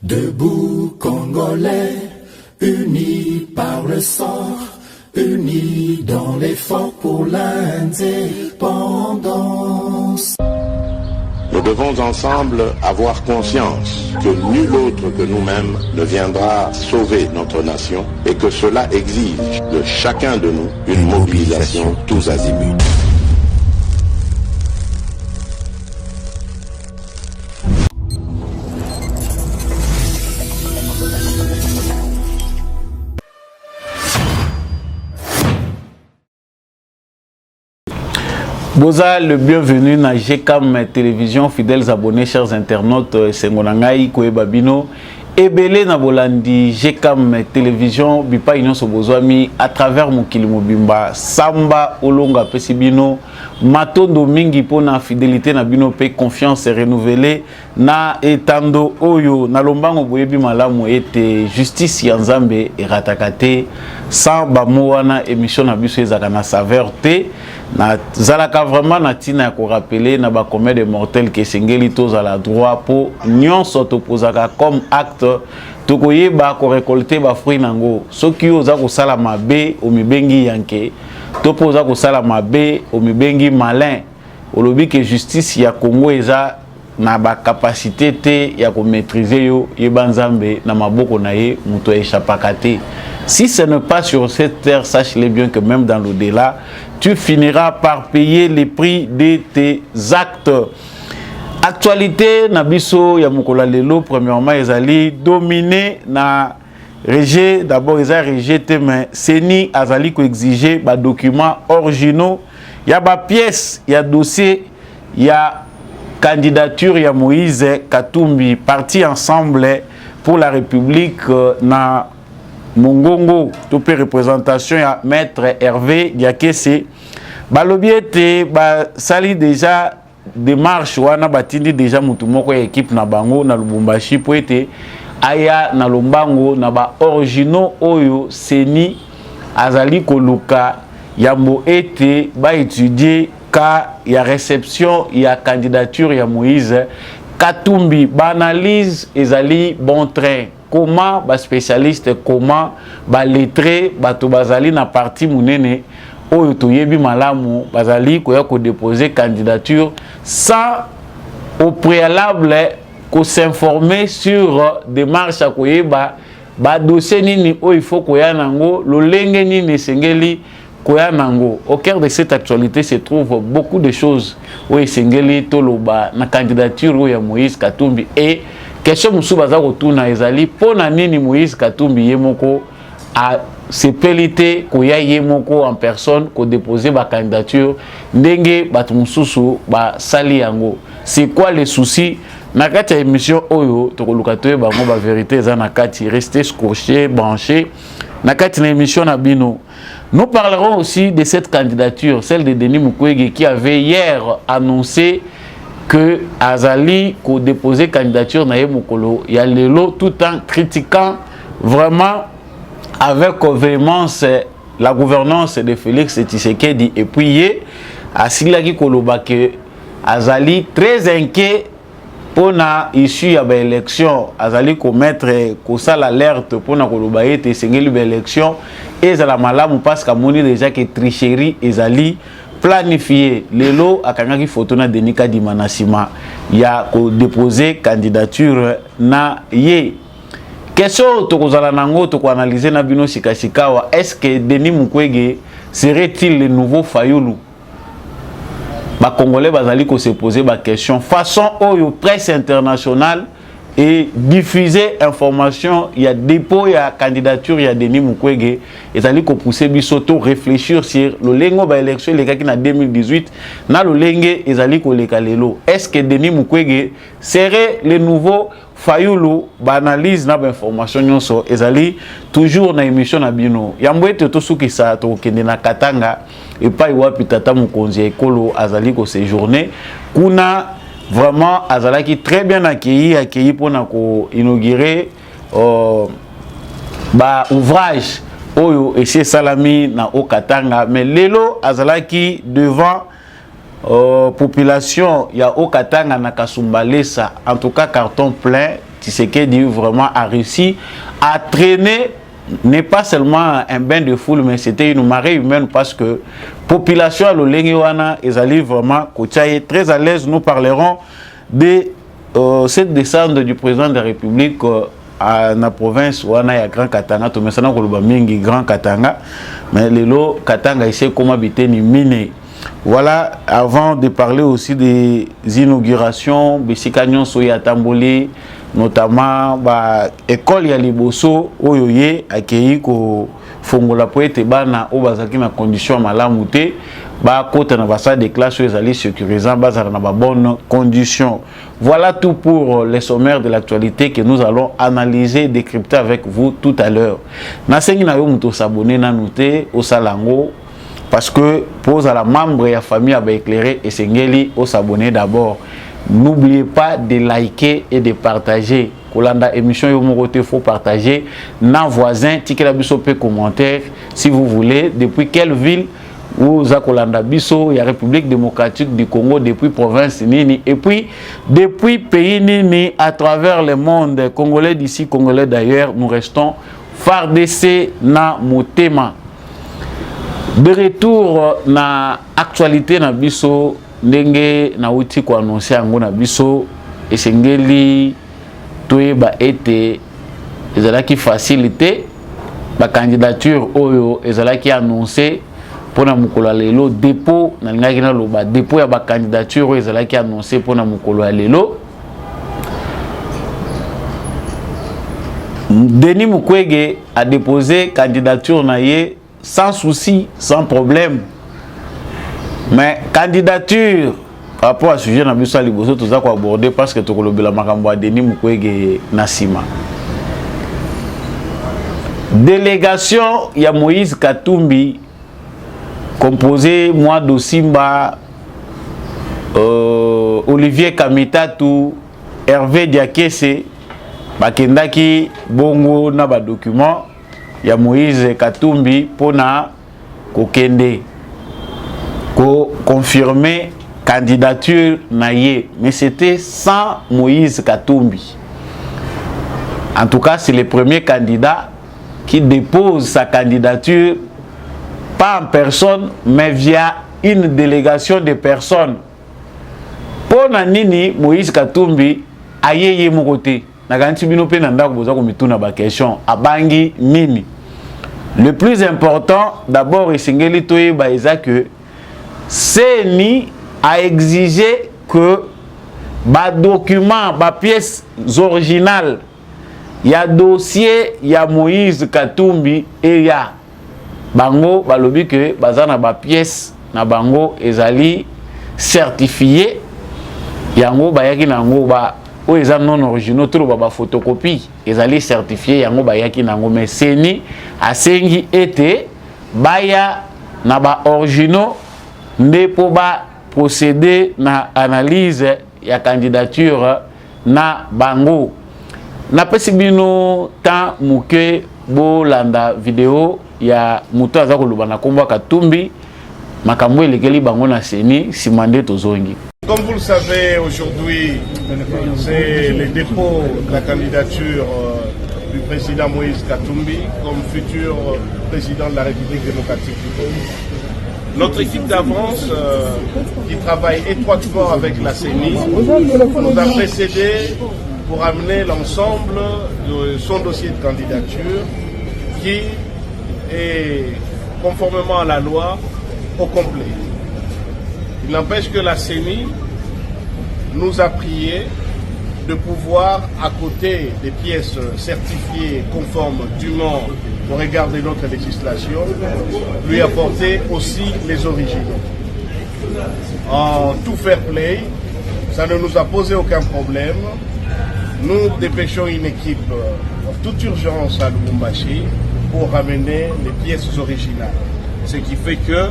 Debout Congolais, unis par le sang, unis dans l'effort pour l'indépendance. Nous devons ensemble avoir conscience que nul autre que nous-mêmes ne viendra sauver notre nation et que cela exige de chacun de nous une mobilisation tous azimuts. Boza, le bienvenu na GCAM Télévision, fidèles abonnés, chers internautes, Sengonangai, Koe Babino, Ebele na bolandi GCAM Télévision, Bipa Inyo Sobozwami, à travers Mokili Mobimba, Samba, Olonga, Pesibino, Matondo Mingi pour na fidélité na bino pe confiance renouvelée, na etando oyo, na lombango boyebi malamu ete justice yanzambe eratakate, sans bamoana émission na biso ezaka na saveur te, na zalaka vraiment na tina ko rappeler na ba commun de mortels que sengeli to zala droit pour nyonso to posaka comme acte tokoyeba ko récolter ba fruit nango soki oza ko sala mabe o mibengi yanke to poza ko sala mabe o mibengi malin olobi que justice ya Congo eza na ba capacité te ya ko maîtriser yo yebanzambe na maboko na ye muto échappaka te. Si ce n'est pas sur cette terre, sache-le bien que même dans l'au-delà, tu finiras par payer les prix de tes actes. Actualité, Nabiso, Yamukola Lelo, premièrement, Ezali, dominé na rejet, d'abord, Ezali rejeté, mais Seni, Azali, qui exigeait des documents originaux. Il y a des pièces, il y a dossier, il y a candidature, il y a Moïse Katumbi, partis ensemble pour la République, na Mongongo, tout peu représentation à maître Hervé Diakese. Balobiete, sali déjà démarche wana batindi déjà mutumoko équipe na bango na Lubumbashi po ete aya na lombango na ba originaux oyo Seni azali koluka yambo ete ba étudier ka ya réception ya candidature ya Moïse Katumbi, banalise ezali bon train. Comment ba spécialiste, comment ba lettré, bato bazali na parti munene oyo toyebi malamu bazali koya ko déposer candidature sans au préalable ko s'informer sur démarche à koyeba ba dossier nini o il faut koya nango lolenge nini sengeli koya nango. Au cœur de cette actualité se trouve beaucoup de choses o sengeli toloba na candidature ya Moïse Katumbi et question musu baza kotuna ezali pona nini Moïse Katumbi yemoko a sepelité koya yemoko en personne ko déposer ba candidature ndenge batu mususu ba sali yango. C'est quoi les soucis na kati ya émission oyo tokoluka toye bango ba vérité eza na kati, restez scotché branché na kati na émission na bino. Nous parlerons aussi de cette candidature, celle de Denis Mukwege qui avait hier annoncé que Azali ko déposé candidature na Yemokolo ya lelo tout en critiquant vraiment avec véhémence la gouvernance de Félix Tshisekedi et puis asilaki koloba que Azali très inquiet pour na issue ya ba élection Azali ko mettre ko sala alerte pour na koloba ete sengeli ba élection et za la malamu parce que moni déjà que tricherie ezali planifié. Lelo akangaki photo na Denis Kadima na sima ya ko déposer candidature na ye. Question tokozala nango to ko analyser na bino sikasikawa, est-ce que Denis Mukwege serait-il le nouveau Fayulu? Ba Congolais bazali ko se poser ba question façon oyo presse internationale et diffuser information, il y a dépôt, il y a candidature, il y a Denis Mukwege, et ça dit qu'on pousse bisoto réfléchir sur le lengo ba élection les gars qui na 2018, na le lenge et ça dit qu'on les calelo. Est-ce que Denis Mukwege serait le nouveau Fayulu? Ba analyse na ba information nyonso et ça dit toujours na émission na bino. Yambwete to suki sa to kende na Katanga et pas iwapi tata mukonzi ekolo azali ko séjourner kuna. Vraiment, Azalaki très bien accueilli pour inaugurer ouvrage Oyo et chez Salami na Okatanga. Mais Lelo Azalaki devant population ya Okatanga na Kasumbalesa, en tout cas carton plein, Tshisekedi vraiment a réussi à traîner, n'est pas seulement un bain de foule, mais c'était une marée humaine parce que la population à l'Olengiwana est allée vraiment très à l'aise. Nous parlerons de cette descente du président de la République à la province où il y a Grand Katanga. Tout le monde Grand Katanga, mais le lot Katanga ici comment habiter ni mine. Voilà, avant de parler aussi des inaugurations, Bessikanyon Soya Tamboli, notamment l'école ya Liboso, Oyoye, accueilli ko Fongola Poete Bana, Obazaki na condition malamute, côté na basa des classes où ils allaient sécurisant, bazar na bonnes conditions. Voilà tout pour les sommaires de l'actualité que nous allons analyser, décrypter avec vous tout à l'heure. Nasengi na yo muto s'abonner na noter au Salango. Parce que pour la membre et la famille à éclairer et s'engeli au s'abonner d'abord. N'oubliez pas de liker et de partager. Kolanda émission il faut partager. Nan voisin, ticket la biso pe commentaire si vous voulez. Depuis quelle ville vous a Kolanda biso, il y a République démocratique du Congo, depuis province Nini et puis depuis pays Nini à travers le monde congolais d'ici, congolais d'ailleurs, nous restons FARDC na motema. De retour na actualité na biso ndenge na uti ko annoncer yango na biso esengeli toyeba ete ezalaki facilité ba candidature oyo ezalaki annoncé pona mukolo lelo dépôt na ngaki na loba dépôt ya ba candidature oyo ezalaki annoncé pona mukolo lelo. Denis Mukwege a déposé candidature na ye sans souci, sans problème. Mais candidature, par rapport à ce sujet, nous avons tout ça aborder parce que tout le monde Denis Mukwege Nassima. Délégation, il y a Moïse Katumbi, composé moi d'Osimba, Olivier Kamitatou, Hervé Diakese, Bakendaki, Bongo, Naba document. Il y a Moïse Katumbi pour na kokende ko confirmer candidature naie, mais c'était sans Moïse Katumbi. En tout cas, c'est le premier candidat qui dépose sa candidature pas en personne mais via une délégation de personnes. Pour na nini Moïse Katumbi ayeye mon côté. Le plus important, d'abord, que CENI a exigé que les documents, les pièces originales, il y a dossier, il y a Moïse Katumbi et il y a Bango, balobi que bazana ba pièces na Bango ezali certifié, yango bayaki nango ba ou les non originaux, tout le photocopie, ils allaient certifier yango bayaki nango mais CENI a sengi été baya na ba originaux ne pour ba procéder na analyse ya candidature na Bango. Na pesibino tant muke bo landa vidéo ya muto azako lubana komba Katumbi makambo elekeli Bango na CENI simande tozongi. Comme vous le savez, aujourd'hui, c'est le dépôt de la candidature du président Moïse Katumbi comme futur président de la République démocratique du Congo. Notre équipe d'avance, qui travaille étroitement avec la CENI, nous a précédé pour amener l'ensemble de son dossier de candidature qui est, conformément à la loi, au complet. Il n'empêche que la CENI nous a prié de pouvoir, à côté des pièces certifiées conformes dûment au regard de notre législation, lui apporter aussi les originaux. En tout fair play, ça ne nous a posé aucun problème. Nous dépêchons une équipe en toute urgence à Lubumbashi pour ramener les pièces originales. Ce qui fait que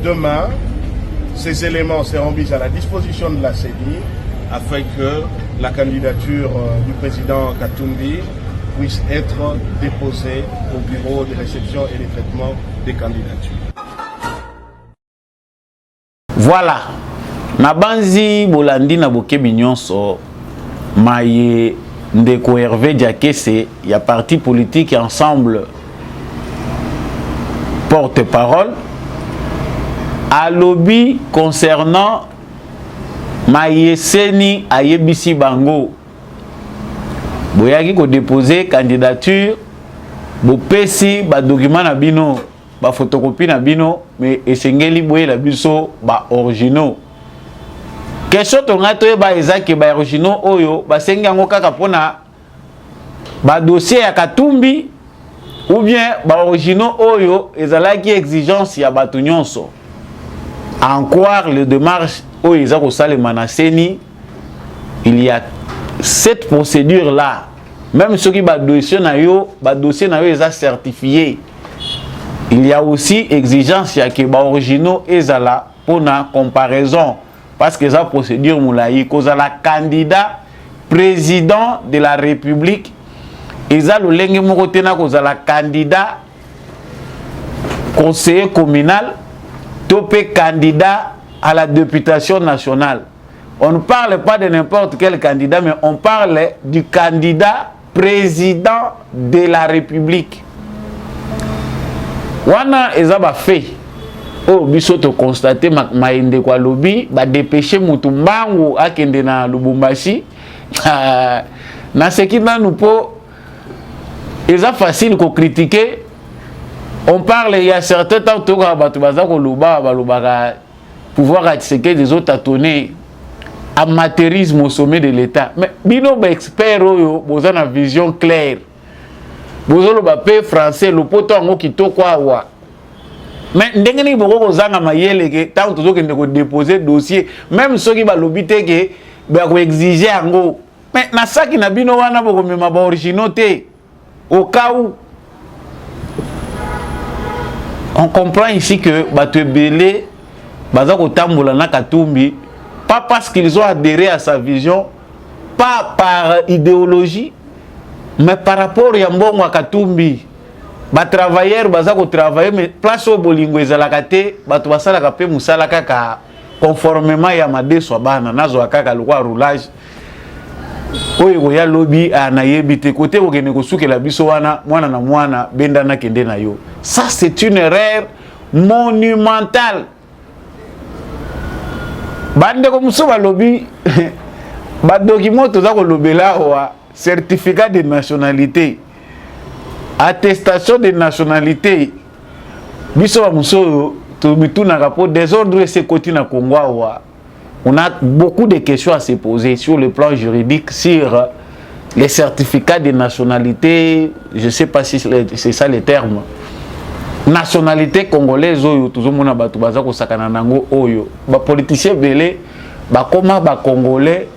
demain, ces éléments seront mis à la disposition de la CENI afin que la candidature du président Katumbi puisse être déposée au bureau de réception et de traitement des candidatures. Voilà. Nabanzi Bolandi na bokebi nyonso maye ndeko Hervé Diakese ya parti politique ensemble porte-parole à lobby concernant Mayeseni Ayebisi Bango boyaki ko déposer candidature bo pesi ba document na bino ba photocopie na bino mais esengeli boye la biso ba originaux question to ngato e ba ezaki ba originaux oyo ba sengi yango kaka pona ba dossier ya Katumbi ou bien ba originaux oyo ezalaki exigence ya bato nyonso en croire les démarches oyo ezako salema na seni. Il y a cette procédure là, même ceux qui ba dossier na yo est certifié. Il y a aussi exigence ya que ba originaux ezala pour na comparaison parce que ça procédure moulaï cause la candidat président de la République eza lo lenge moko tena cause la candidat conseiller communal topé candidat à la députation nationale. On ne parle pas de n'importe quel candidat, mais on parle du candidat président de la République. Wana ezaba fait. Oh, biso to constater maende kwa lobby ba dépêcher mutu mbangu akende na Lubumbashi. Na seki nanu po eza facile ko critiquer. On parle il y a certains temps to ka batu baza ko luba ba lubaka pouvoir attiquer des autres tâtonner amateurisme au sommet de l'État. Mais bino ba expert oyo boza na vision claire. Bozolo ba pe français le poto ngo kitoko awa. Mais ndenge ni boko kozanga mayele ke tant tozo kende ko déposer dossier même ceux qui ba lobité ke ba ko exiger ngo. Mais na saki na bino wana boko mema ba originaux te au cas où on comprend ici que bato ebele baza kotambola na Katumbi pas parce qu'ils ont adhéré à sa vision, pas par idéologie, mais par rapport à mbongo à Katumbi. Ba travailleurs baza ko travailler mais place au bolingo ezalaka te bato basalaka pe musala kaka conformément ya madeso bana nazo kaka lokwa roulage oyo ya lobby anayebi te côté okene ko sukela biso wana mwana na mwana benda na kende na yo. Ça c'est une erreur monumentale. Bande ko musoba lobby ba document to za ko lobela wa certificat de nationalité, attestation de nationalité. Biso ba muso to bituna rapport désordre et sécurité na Congo wa. On a beaucoup de questions à se poser sur le plan juridique sur les certificats de nationalité, je sais pas si c'est ça le terme. Nationalité congolaise oyo tuzomona batu baza ko sakana nango oyo ba politicien belé ba koma ba congolais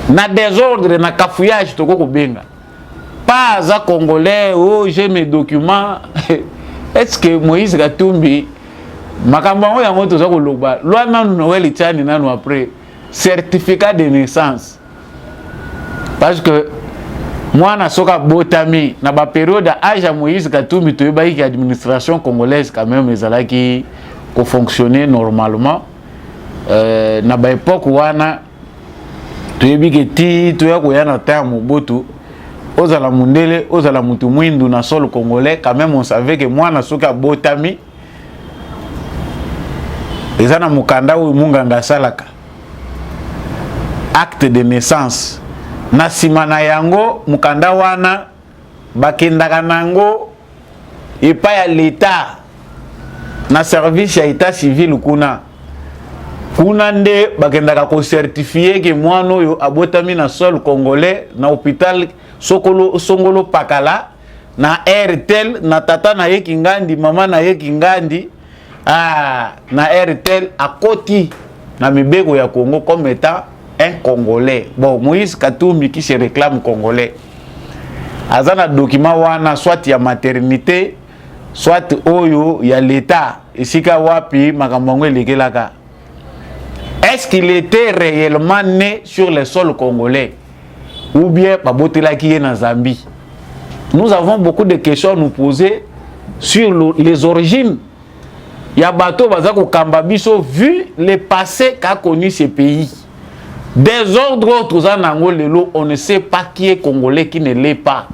na désordre na cafouillage toko ko benga pas za congolais oh j'ai mes documents. Est-ce que Moïse Katumbi makambo yango toza ko loba loi nanu Noël Tchani nanu après certificat de naissance parce que moi na soka botami na ba période âge à Moïse Katumbi to ba ki administration congolaise quand même ezalaki ko fonctionner normalement na ba époque wana to yebi ke ti to ya ko yana ta Mobutu ozala mundele ozala mutu mwindu na sol congolais quand même on savait que moi na soka botami ezana mukanda ou munganga salaka acte de naissance na simana yango mukanda wana bakendaka nango epa ya l'état na service ya état civil kuna nde bakendaka ko certifier que mwana oyo abotami na sol congolais na hôpital Songolo Pakala na RTL na tata na ye Kingandi mama na ye Kingandi na RTL à Koti na mibeko ya Congo comme étant un Congolais. Bon, Moïse Katumbi qui se réclame Congolais. Azana document wana soit ya maternité, soit oyo ya l'état. Isika wapi makambo lekelaka. Est-ce qu'il était réellement né sur le sol congolais ou bien babotelaki na Zambie? Nous avons beaucoup de questions à nous poser sur les origines. Ya bato bazako kamba biso vu le passé qu'a connu ce pays. Des ordres autres en Angola, on ne sait pas qui est congolais, qui ne l'est pas.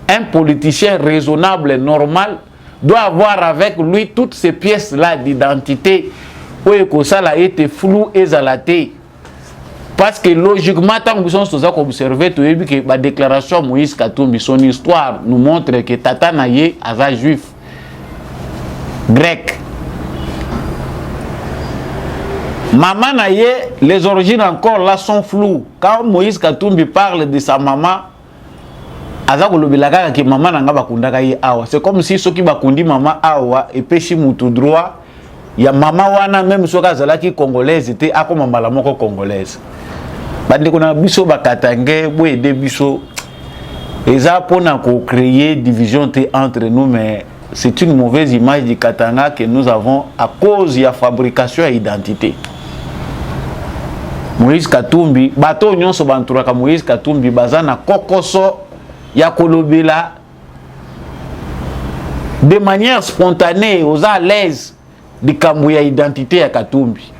Un politicien raisonnable et normal doit avoir avec lui toutes ces pièces-là d'identité où ça a été flou et zalaté. Parce que logiquement, tant que nous sommes observés, que la déclaration de Moïse Katumbi, son histoire nous montre que Tata Naye est juif, grec. Maman Naye, les origines encore là sont floues. Quand Moïse Katumbi parle de sa maman, c'est comme si ceux qui bakundi maman awa et péchi mutu droit, il y a maman wana même ceux qui congolaise était à comme malamoko congolaise. Bande kona biso bakatange bo aider biso. Et ça pour créer division entre nous, mais c'est une mauvaise image du Katanga que nous avons à cause de la fabrication et identité. Moïse Katumbi, bato nyonso banturaka Moïse Katumbi bazana kokoso ya kolobela de manière spontanée, aux à l'aise de kambuya identité ya Katumbi.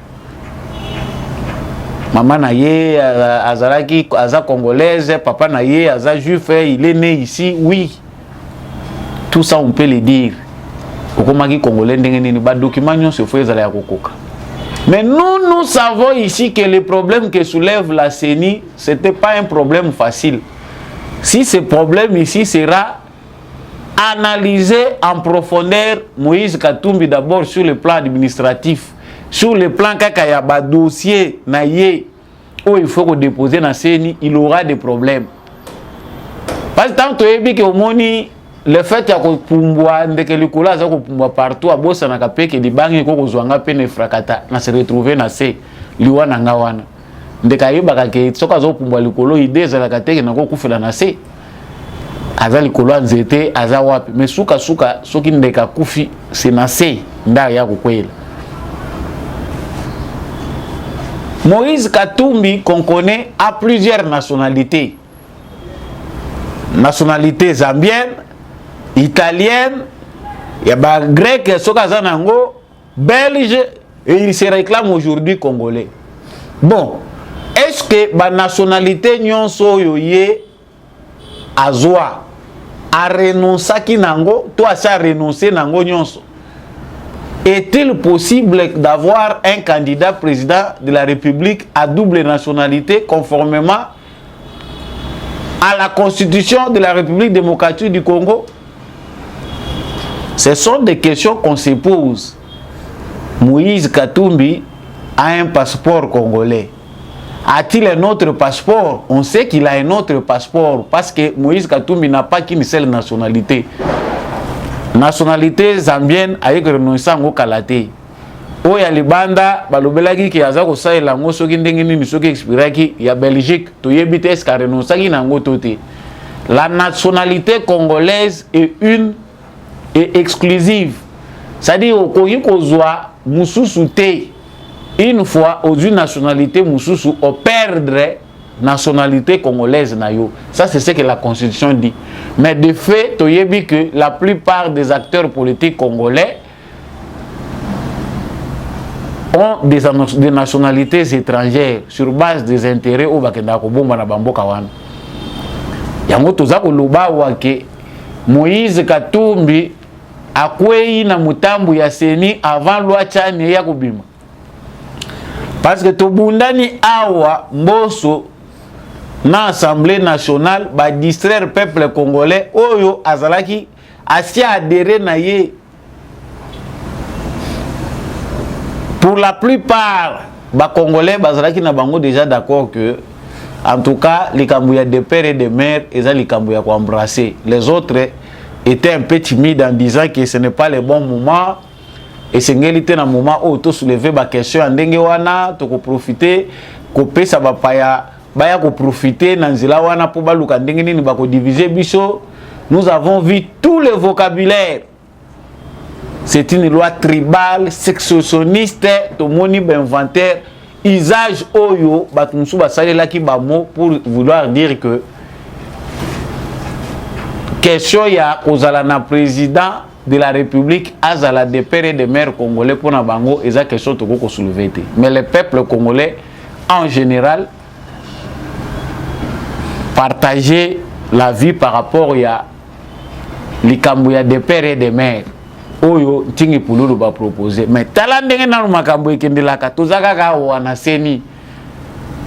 Maman naye azalaki aza congolaise, papa naye aza juif, il est né ici, oui. Tout ça on peut le dire. Okomaki congolais ndenge nini ba document nyonso fo ezala ya kokoka. Mais nous savons ici que le problème que soulève la CENI, ce n'était pas un problème facile. Si ce problème ici sera analysé en profondeur, Moïse Katumbi d'abord sur le plan administratif, sur le plan kakayaba dossier naïe, où il faut que déposer dans la CENI, il aura des problèmes. Parce que tant que au moni le fait que partout à bossa na kapeke di bangi ko kozwanga pene frakata na se retrouver na se liwa na ngawana ndeka yebaka ke soka zo pumbwa likolo idée za la kateke na ko kufela na se aza likolo nzete aza wapi mais suka soki ndeka kufi c'est na se nda ya kokwela. Moïse Katumbi qu'on connaît a plusieurs nationalités. Nationalité zambienne, italienne, il y a grec, sokazanango, belge, et il se réclame aujourd'hui congolais. Bon, est-ce que la nationalité nyonso yoye azwa a renoncé ki nango, toi ça renoncé nango nyonso? Est-il possible d'avoir un candidat président de la République à double nationalité conformément à la constitution de la République démocratique du Congo? Ce sont des questions qu'on se pose. Moïse Katumbi a un passeport congolais. A-t-il un autre passeport? On sait qu'il a un autre passeport parce que Moïse Katumbi n'a pas qu'une seule nationalité. Nationalité zambienne avec renoncé au Kalate. Oya libanda balobelaki ki aza ko saela ngo soki ndenge nini soki expiraki ya Belgique to yebite eska renoncaki nango toté. La nationalité congolaise est une et exclusive. C'est-à-dire okoki kozwa mususu te. Une fois aux une nationalité mususu au perdre nationalité congolaise na yo. Ça c'est ce que la constitution dit. Mais de fait, to yebi que la plupart des acteurs politiques congolais ont des nationalités étrangères sur base des intérêts au bakenda ko bomba na bamboka wana. Yango toza ko loba wa ke Moïse Katumbi akwei na mutambu ya CENI avant loi chane ya kubima. Parce que tobundani awa mboso na Assemblée nationale ba distraire peuple congolais oyo azalaki asi adhéré na ye. Pour la plupart, les Congolais bazalaki na bango déjà d'accord que, en tout cas, les Kambouya de père et de mère, ils ont les Kambouya pour embrasser. Les autres étaient un peu timides en disant que ce n'est pas le bon moment. Et c'est un moment où tu soulever la question en dengewana, tu peux profiter, couper ça va pas ya profiter nanzila wana pour baluka ndengeni ni bako diviser biso. Nous avons vu tout le vocabulaire. C'est une loi tribale, sexuationniste, tout le monde inventaire, usage oyo, batumsu basale la ki ba mot pour vouloir dire que question ya kozala na président de la République azala de père et de mère congolais pour na bango eza question to ko soulever. Mais le peuple congolais en général partager la vie par rapport à likambo ya des pères et des mères. Oyo tingi pululu ba proposer mais tala ndenge na makambo ekendelaka tozaka ka wana seni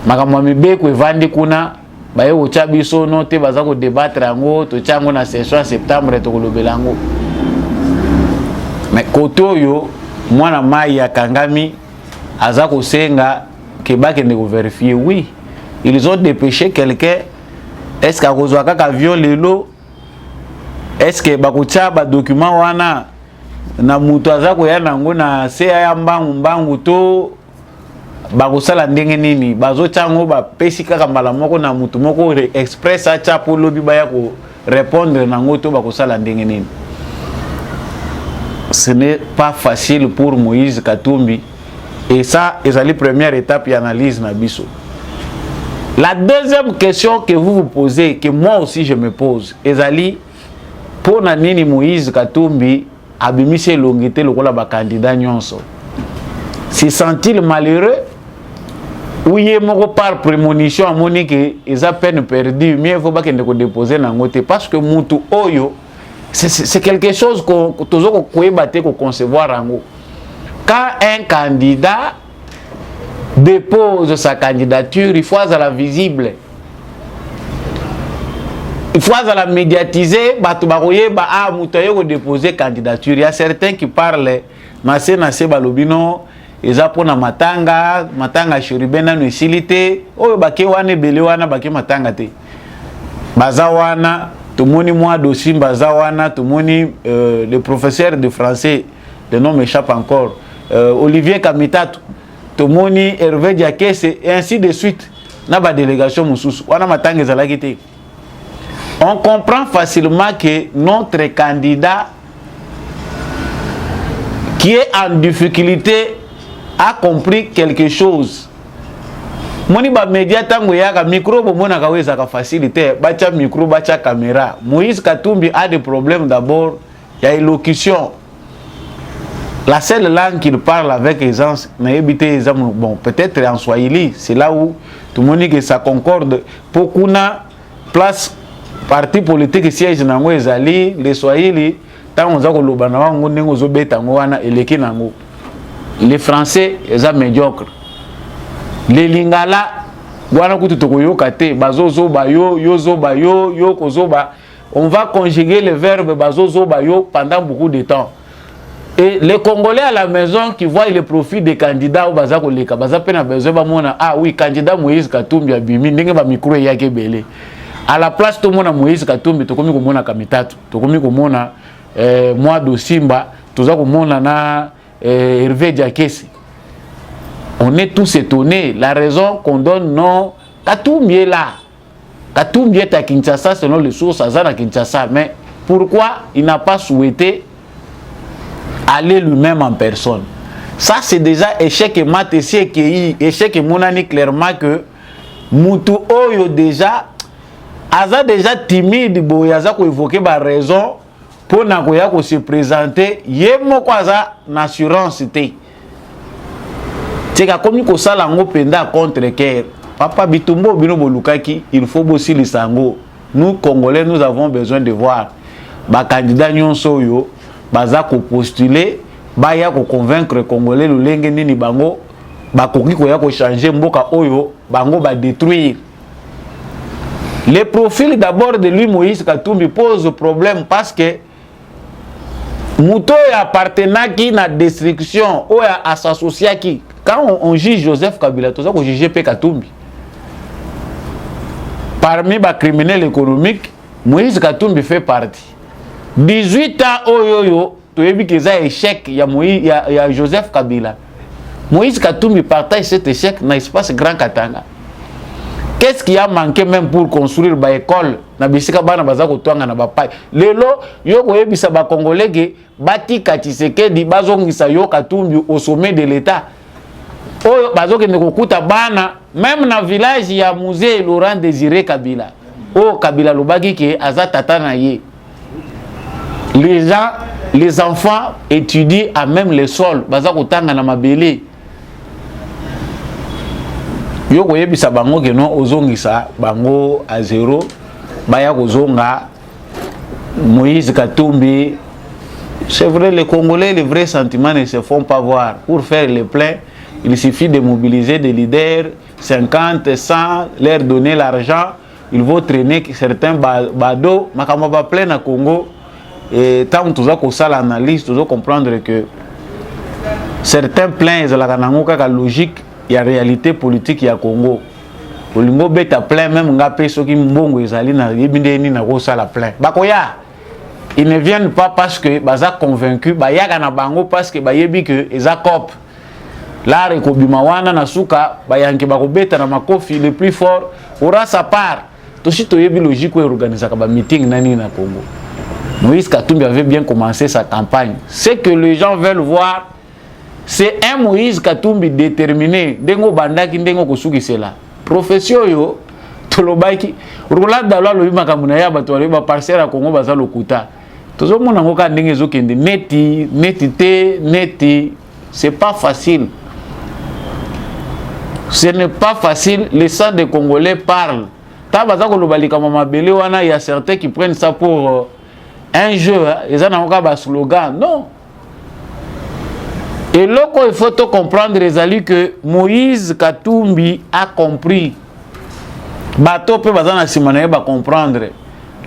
makambo mibeko evandi kuna baye ocha biso no te baza ko débattre yango to chango na session en septembre to kolobela yango mais koto yo mwana mai ya kangami aza ko senga ke bakende ko vérifier oui ils ont dépêché quelqu'un est-ce qu'à kozwa kaka viol lelo est-ce que bakocha ba document wana na mutu aza koya nango na se ya mbangu to bakosala ndenge nini bazochango bapesi kaka mbala moko na mutu moko express acha po lobi baya ko répondre nango to bakosala ndenge nini. Ce n'est pas facile pour Moïse Katumbi et ça c'est la première étape d'analyse na biso. La deuxième question que vous vous posez, que moi aussi je me pose, ezali pour nini Moïse Katumbi abimise longité lokola ba candidat nyonso. Se sent-il malheureux ou yé moko par prémonition amoni que eza peine perdue, mieux faut pas kende ko déposer na ngote parce que mutu oyo c'est quelque chose que tozo ko koyebate ko concevoir ango. Quand un candidat dépose sa candidature, il faut à la visible. Il faut à la médiatiser, déposer candidature. Il y a certains qui parlent, nase balobino, ils apprennent matanga shuribena no silité, oh bake wane bele wana bake matanga te. Bazawana, tout moni moi dossier bazawana, tout moni le professeur de français, le nom m'échappe encore, Olivier Kamitatou, tout moni Hervé Diakese et ainsi de suite. Na ba délégation mususu, wana matanga ezalaki te. On comprend facilement que notre candidat qui est en difficulté a compris quelque chose. Moni ba média tango yaka micro bomona kaweza ka facilité bacha micro bacha caméra. Moïse Katumbi a des problèmes d'abord, il y a élocution. La seule langue qu'il parle avec aisance, bon, peut-être en Swahili, c'est là où tout le monde dit que ça concorde. Pour qu'on a place parti politique siège nango ezali les Swahili tant on za ko lobana wango ndenge ozobeta ngo wana eleki nango. Les Français eza médiocre. Les Lingala wana kutu tokoyoka te bazozo bayo yozo bayo yo kozoba. On va conjuguer le verbe bazozo bayo pendant beaucoup de temps. Et les Congolais à la maison qui voient le profit des candidats au bazako leka bazape na besoin ba mona ah oui candidat Moïse Katumbi abimi ndenge ba micro yake belé. À la place tout le monde a Moïse Katumbi, tout comme on a Kamitatu, tout comme on a moi de Simba, tout ça comme on a Hervé Diakese. On est tous étonnés. La raison qu'on donne non, Katumbi est là. Katumbi est à Kinshasa selon les sources à Kinshasa. Mais pourquoi il n'a pas souhaité aller lui-même en personne? Ça c'est déjà échec et mat échec et monani clairement que Moutou Oyo déjà aza déjà timide boy aza ko évoquer ba raison pour na ko ya ko se présenter yemo ko aza na assurance té tika comme ko sala ngo penda contre cœur papa bitumbo bino bolukaki il faut bossi lisango. Nous Congolais nous avons besoin de voir ba candidat nyonso yo baza ko postuler ba ya ko convaincre Congolais lolenge nini bango ba koki ko ya ko changer mboka oyo bango ba détruire. Le profil d'abord de lui, Moïse Katumbi, pose problème parce que Mouto appartenant qui na destruction ou à s'associer qui. Quand on juge Joseph Kabila, tout ça qu'on juge P. Katumbi. Parmi les criminels économiques, Moïse Katumbi fait partie. 18 ans, tu as vu qu'il y a un échec, il y a Joseph Kabila. Moïse Katumbi partage cet échec dans l'espace Grand Katanga. Qu'est-ce qui a manqué même pour construire ba école na bisika bana bazako twanga na bapai lelo yo koyebisa ba congolais ke batika Tshisekedi bazongisa yo Katumbi au sommet de l'état oyo bazokende kokuta bana même na village ya musée Laurent Désiré Kabila o Kabila lobaki ke aza tata na ye. Les enfants étudient à même les sols bazako tanga na mabele. yo koyebisa bango ke non ozongisa bango à zéro baya kozonga Moïse Katumbi. C'est vrai, les Congolais, les vrais sentiments ne se font pas voir. Pour faire le plein, il suffit de mobiliser des leaders, 50, 100, leur donner l'argent. Ils vont traîner certains badauds. Mais quand on va plein à Congo, et tant que tu as l'analyse, tu dois comprendre que certains plans, ils ont la logique, il y a réalité politique, il y a Congo. Au lingo beta plein, même ngapé, ceux qui mbongo, ils allaient na yébindéni na rosa la plein. Bakoya! Ils ne viennent pas parce que baza convaincu, bayaga na bango parce que bayebi que eza cop. Là rekobimawana na suka bayanke bakobeta na makofi le plus fort aura sa part. Toshi toyebi logique ou organiser ka ba meeting nani na Congo. Moïse Katumbi avait bien commencé sa campagne. Ce que les gens veulent voir, c'est un Moïse Katumbi déterminé. Dengo bandaki ndengo kosuki cela. Profession yo tolobaki rola dalwa lo bimakamuna ya bato ba parcelle à Congo baza lokuta. Tout le monde a neti, c'est pas facile. Ce n'est pas facile. Les sang des Congolais parlent. Il y a certains qui prennent ça pour un jeu. Ils ont un slogan. Non. Et là, il faut comprendre que Moïse Katumbi a compris. Bateau peut comprendre.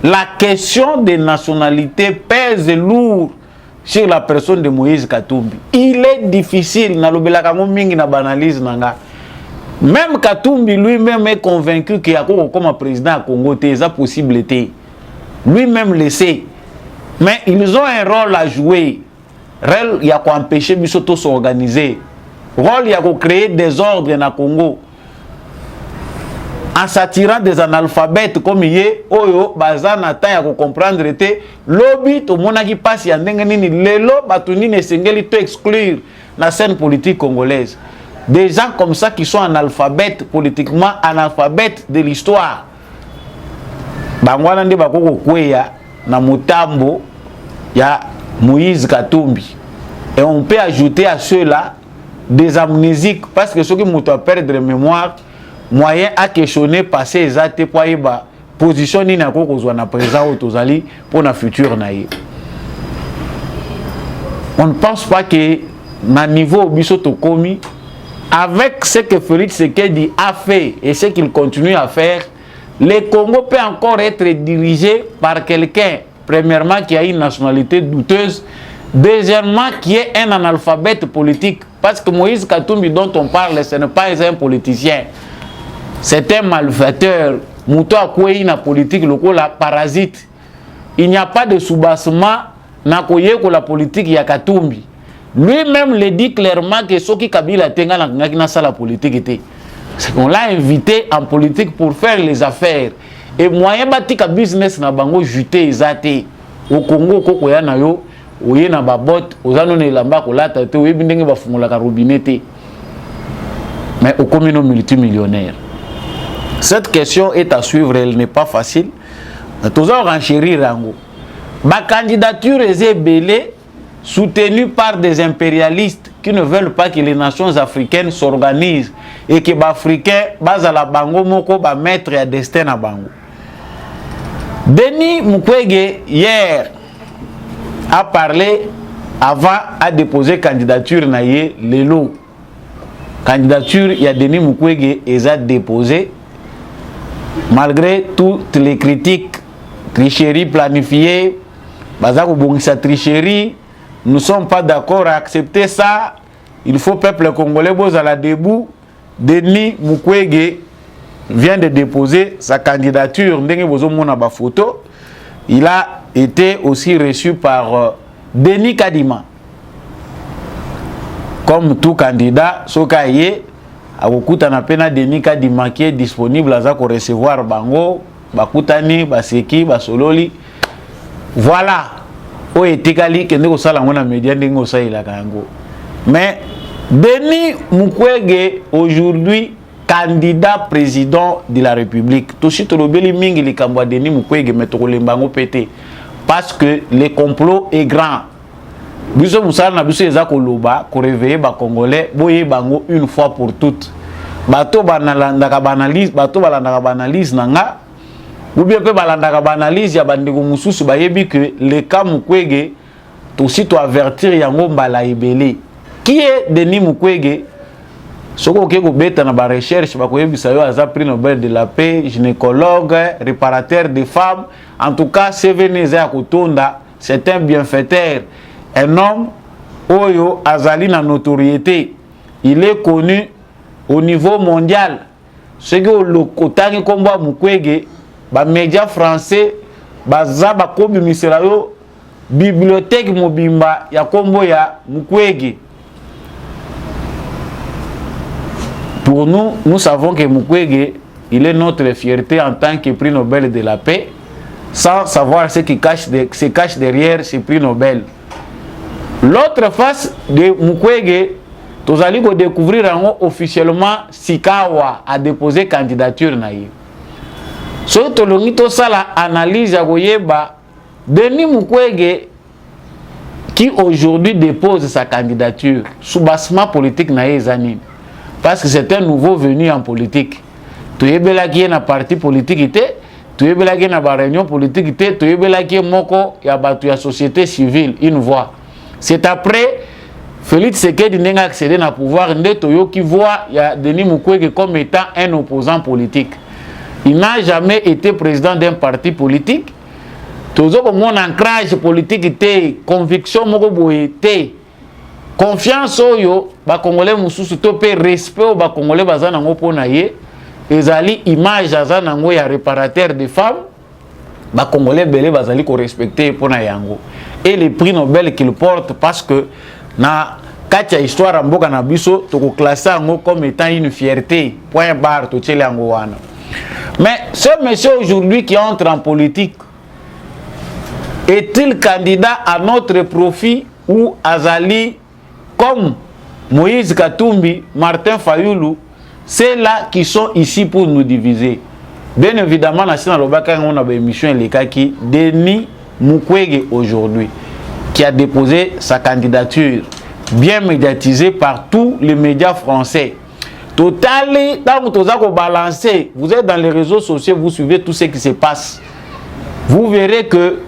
La question des nationalités pèse lourd sur la personne de Moïse Katumbi. Il est difficile, même Katumbi lui-même est convaincu qu'il y a comme président à Congo, c'est possible. Lui-même le sait. Mais ils ont un rôle à jouer. Il y a quoi empêcher Bissoto s'organiser. Rôle, il y a quoi créer des ordres dans Congo. En s'attirant des analphabètes comme il est, Oyo, Bazan, Nata, il faut comprendre que lobby, tout le monde qui passe, il y a des lots, Batouni, ne s'engagent pas exclure la scène politique congolaise. Des gens comme ça qui sont analphabètes, politiquement analphabètes de l'histoire. Bangwana ndi bakoko kweya na Mutambo, il y a Moïse Katumbi. Et on peut ajouter à ceux-là des amnésiques, parce que ceux qui m'ont perdre mémoire, moyen à questionner passer exactement pour y ba position ni na ko kozwa na présent au tozali pour na futur na ye. On ne pense pas que na niveau biso to komi avec ce que Félix Tshisekedi a fait et ce qu'il continue à faire, le Congo peut encore être dirigé par quelqu'un premièrement qui a une nationalité douteuse, deuxièmement qui est un analphabète politique, parce que Moïse Katumbi dont on parle ce n'est pas un politicien. C'est un malfaiteur. Mouto akwei na politique loko la parasite. Il n'y a pas de soubassement na koye ko la politique ya Katumbi. Lui-même le dit clairement que Soki Kabila tenga na sa la politique était. C'est qu'on l'a invité en politique pour faire les affaires. Et moyen batika business na bango juté ezate. Au Congo koko ya na yo, oye na babot, ozano ne lamba ko lata te, oye bindenge ba fungola ka robinet. Mais au communo multimillionnaire. Cette question est à suivre, elle n'est pas facile. Tous en renchérir rango. Ma candidature est belée, soutenue par des impérialistes qui ne veulent pas que les nations africaines s'organisent et que les Africains, bas à la bango moko, ba mettre à destin à bango. Denis Mukwege hier a parlé avant à déposer candidature naïe lelo. Candidature, il y a Denis Mukwege et a déposé. Malgré toutes les critiques, tricherie planifiée, sa tricherie, nous ne sommes pas d'accord à accepter ça. Il faut peuple congolais à la debout. Denis Mukwege vient de déposer sa candidature. Il a été aussi reçu par Denis Kadima. Comme tout candidat, Sokaye. Akokuta na pena Denis Kadima qui est disponible à recevoir bango bakutani baseki basololi voilà o etikali kende ko sala ngona media ndingo saila kango. Mais Denis Mukwege aujourd'hui candidat président de la République toshi tolobeli mingi likambwa Denis Mukwege metokolembango pété parce que le complot est grand. Biso musala na biso eza koloba ko réveiller ba congolais boye bango une fois pour toutes. bato balandaka banalise nanga ou bien pe balandaka banalise ya bandeko mususu bayebi que le cas Mukwege aussi to avertir yango mbala ebele. Qui est Denis Mukwege? Soko ke ko beta na ba recherche ba koyebisa yo aza prix Nobel de la paix, gynécologue, réparateur des femmes. En tout cas, Seveneza ya kotonda, c'est un bienfaiteur, un homme oyo azali na notoriété. Il est connu au niveau mondial. Ce que le kotangi komba Mukwege, ba médias français baza ba kobi misela yo bibliothèque mobimba ya kombo ya Mukwege. Pour nous, nous savons que Mukwege, il est notre fierté en tant que prix Nobel de la paix, sans savoir ce qui se cache derrière ce prix Nobel. L'autre face de Mukwege, nous allons découvrir officiellement Sikawa a déposé candidature naïe. Ce que nous avons analyse à Goyeba, Denis Mukwege, qui aujourd'hui dépose sa candidature, sous bassement politique naïe Zanine. Parce que c'est un nouveau venu en politique. Tu es bel qui est dans parti politique, tu es bel qui est dans la réunion politique, tu es bel qui est moko ya batu ya société civile, une voix. C'est après Félix Tshisekedi n'a accédé au pouvoir, Ndeto qui voit ya Denis Mukwege comme étant un opposant politique. Il n'a jamais été président d'un parti politique. Toujours mon ancrage politique était conviction moko boye confiance oyo ba congolais mususu to pe respect ba congolais bazana ngo pona ye ezali image azana ngo ya réparateur des femmes ba congolais belé bazali ko respecter pona yango et le prix Nobel qu'il porte parce que na katia histoire mboka na biso to ko classer ngo comme étant une fierté point barre to tchele yango wana. Mais ce monsieur aujourd'hui qui entre en politique est-il candidat à notre profit ou azali comme Moïse Katumbi, Martin Fayoulou, c'est là qui sont ici pour nous diviser. Bien évidemment, on a une émission qui Denis Mukwege aujourd'hui, qui a déposé sa candidature, bien médiatisée par tous les médias français. Total, dans votre balancé, vous êtes dans les réseaux sociaux, vous suivez tout ce qui se passe. Vous verrez que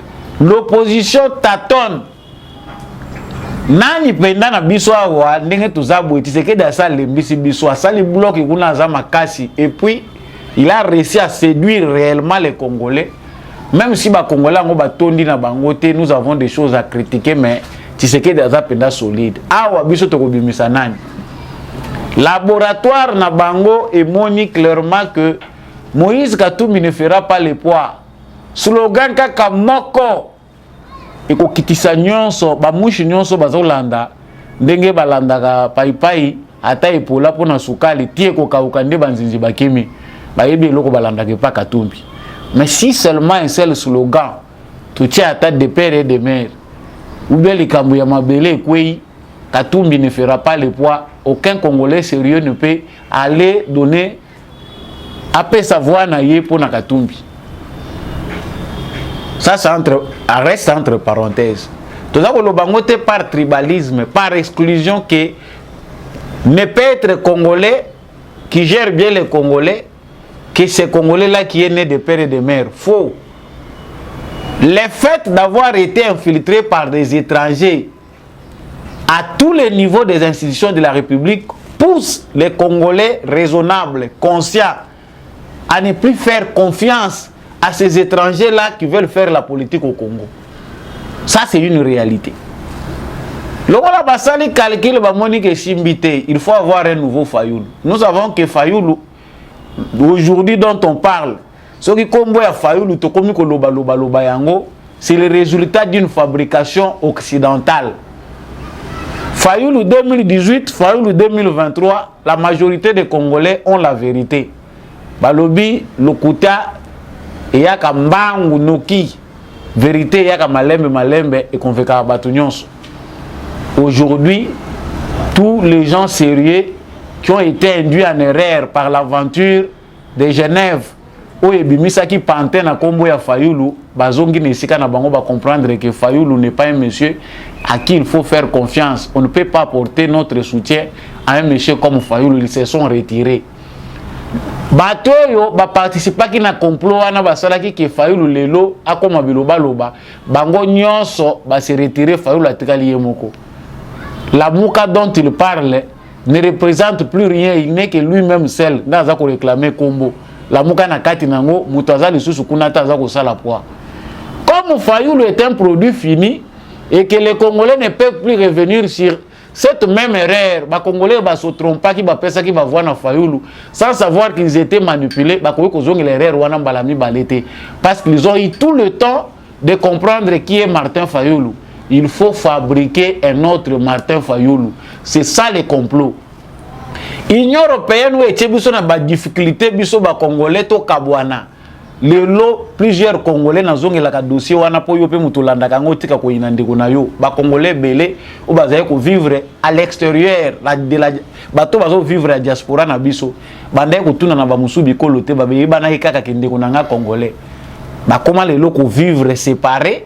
l'opposition tâtonne. Nani penda na biso awa ndenge tozabo Tshisekedi asali mbisi biso asali bloc kuna za makasi et puis il a réussi à séduire réellement les Congolais, même si ba Congolais ngo batondi na bango te, nous avons des choses à critiquer, mais Tshisekedi aza penda solide awa biso to kobimisa nani laboratoire na bango et moni clairement que Moïse Katumbi ne fera pas le poids. Slogan kaka moko eko kitisa nyonso ba mushi nyonso bazolanda ndenge balandaka paipai ata epola pona sukali tie ko kauka nde banzinzi bakemi bayebi eloko balandaka pa Katumbi. Mais si seulement un seul slogan tu tiens à tête de père et de mère ou bien likambo ya mabele kwei Katumbi ne fera pas le poids, aucun Congolais sérieux ne peut aller donner après sa voix na ye pona Katumbi. Ça reste entre parenthèses. Tout ça, le par tribalisme, par exclusion, que ne peut être Congolais qui gère bien les Congolais, que c'est Congolais-là qui est né de père et de mère. Faux. Le fait d'avoir été infiltré par des étrangers à tous les niveaux des institutions de la République pousse les Congolais raisonnables, conscients, à ne plus faire confiance à ces étrangers-là qui veulent faire la politique au Congo. Ça, c'est une réalité. Lokola basali calcul ba monique simbité, il faut avoir un nouveau Fayoulou. Nous savons que Fayoulou, aujourd'hui dont on parle, ce qui combo ya Fayoulou to komi ko loba yango, c'est le résultat d'une fabrication occidentale. Fayoulou 2018, Fayoulou 2023, la majorité des Congolais ont la vérité. Balobi lokuta yaka mbangu noki vérité yaka malembe et convaincre batu nyonso. Aujourd'hui, tous les gens sérieux qui ont été induits en erreur par l'aventure de Genève où ebimisa ki pantin na kombo ya Fayoulou bazongi nesika na bango ba comprendre que Fayoulou n'est pas un monsieur à qui il faut faire confiance. On ne peut pas apporter notre soutien à un monsieur comme Fayoulou, ils se sont retirés. bato yo ba participa ki na complot wana basala ki Fayulu lelo akoma biloba loba bango nyonso ba se retirer Fayulu atikali yemoko. La Mouka dont il parle ne représente plus rien, il n'est que lui-même seul dans a ko réclamer combo. La Mouka na kati nango muto azali susu kuna ta za ko sala poa. Comme Fayulu est un produit fini et que les Congolais ne peuvent plus revenir sur cette même erreur, les Congolais ne se trompent pas, qui va voir dans Fayulu, sans savoir qu'ils étaient manipulés, ils ont l'erreur parce qu'ils ont eu tout le temps de comprendre qui est Martin Fayulu. Il faut fabriquer un autre Martin Fayulu. C'est ça le complot. L'Union européenne où était des difficultés, les Congolais to Kabwana. Lelo plusieurs Congolais nazongi la dossier wana po yo pe mutulanda kango tika ko inandeko na yo ba Congolais belé ou bazaye ko vivre à l'extérieur la bato bazo vivre à diaspora na biso bandaye ko tuna na ba musubi kolote ba be bana ikaka kendeko na nga Congolais ba koma lelo ko vivre séparés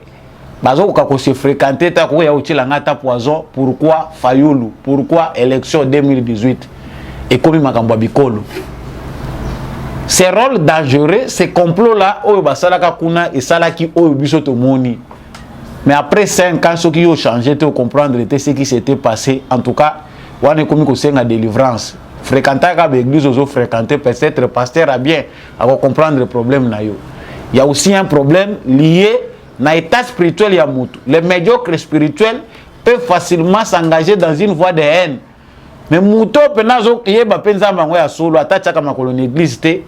bazo ko se fréquenter ta ko ya utila ngata poison. Pourquoi Fayulu? Pourquoi élection 2018 et comme makambo bikolo? Ces rôles dangereux, ces complots-là, oyo basalaka kuna et salaki oyo biso to moni. Mais après 5 ans, ceux qui ont changé, tu comprendre ce qui s'était passé. En tout cas, on est comme une délivrance. Fréquenter l'église, on fréquenter peut-être pasteur a bien à comprendre le problème na yo. Il y a aussi un problème lié à l'état spirituel ya mutu. Les médiocres spirituels peuvent facilement s'engager dans une voie de haine. Mais muto penazo yeba penza mango ya solo atachaka makolo l'église te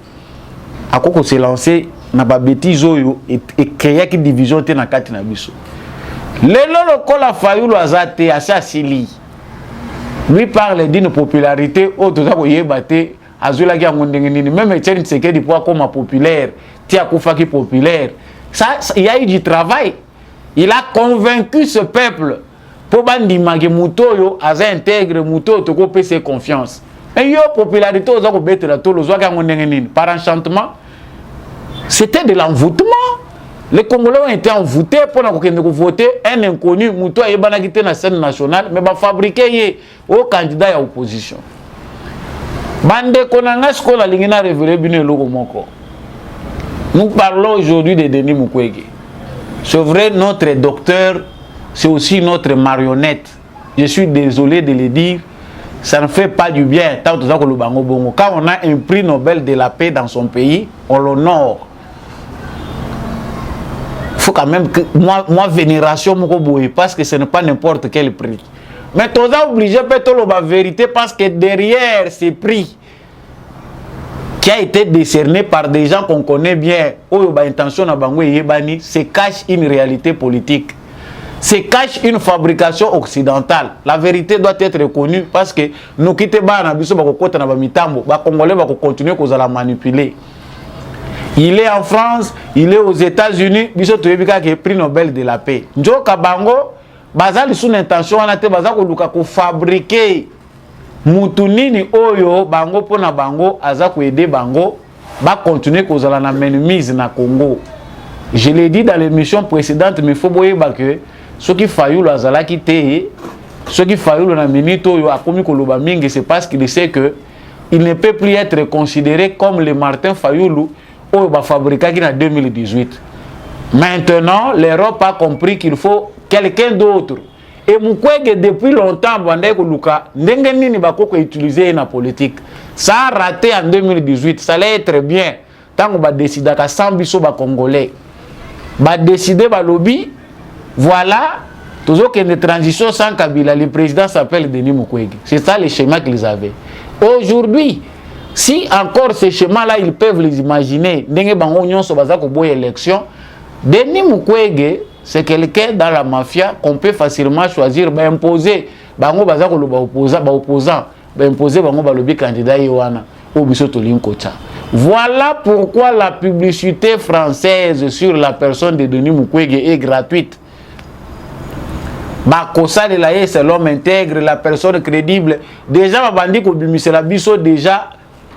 akoko se lancer na ba bêtise oyo et créer qui division te na kati na biso. Lelo lokola Fayulu azate asasili. Lui parle d'une popularité autre ko yeba te azula ki ngondenge nini même Etienne Tshisekedi pour comme populaire, ti akufa ki populaire. Ça il y a eu du travail. Il a convaincu ce peuple pour bandima ke muto yo aza intègre muto to ko pese confiance. Et yo popularité oza ko betela to lo zwaka ngondenge nini par enchantement. C'était de l'envoûtement. Les Congolais ont été envoûtés pour voter un inconnu muto yebana kité na scène nationale mais ba fabriquer au candidat à opposition. Bande konanga skola lingina révélé bino loko moko. Nous parlons aujourd'hui de Denis Mukwege. C'est vrai, notre docteur, c'est aussi notre marionnette. Je suis désolé de le dire, ça ne fait pas du bien. Quand on a un prix Nobel de la paix dans son pays, on l'honore. Il faut quand même que moi vénération parce que ce n'est pas n'importe quel prix. Mais tu es obligé de faire la vérité parce que derrière ces prix qui a été décerné par des gens qu'on connaît bien, se cache une réalité politique. Se cache une fabrication occidentale. La vérité doit être reconnue parce que nous quittons les Congolais vont continuer à la manipuler. Il est en France, il est aux États-Unis, il a le prix Nobel de la paix. Njo Kabango, bazali sous intention, on a été fabriquer mutunini oyo bango pona bango aza ko aider bango ba continuer ko zala na menumise na Congo. Je l'ai dit dans l'émission précédente mais faut boyeba que ce qui Fayulu azala ki te ce qui Fayulu na minute oyo akomi ko loba mingi c'est parce qu'il sait que il ne peut plus être considéré comme le Martin Fayulu oyo ba fabriqué en 2018. Maintenant, l'Europe a compris qu'il faut quelqu'un d'autre. Et Mukwege depuis longtemps bandai ko luka ndenge nini bakoko utiliser na politique. Ça a raté en 2018, ça allait être bien. Tant ba décider ka sambiso ba congolais. Ba décider ba lobby. Voilà, toujours qu'il y a une transition sans Kabila, le président s'appelle Denis Mukwege. C'est ça le schéma qu'ils avaient. Aujourd'hui, si encore ces schémas-là ils peuvent les imaginer, ndenge bango nyonso bazako boy élection, Denis Mukwege c'est quelqu'un dans la mafia qu'on peut facilement choisir, imposer. Bango bazako lo opposant, imposer bango ba lobby candidat yowana au biso tolin kocha. Voilà pourquoi la publicité française sur la personne de Denis Mukwege est gratuite. Bakosa de la c'est l'homme intègre, la personne crédible. Déjà bandi ko bimisela biso déjà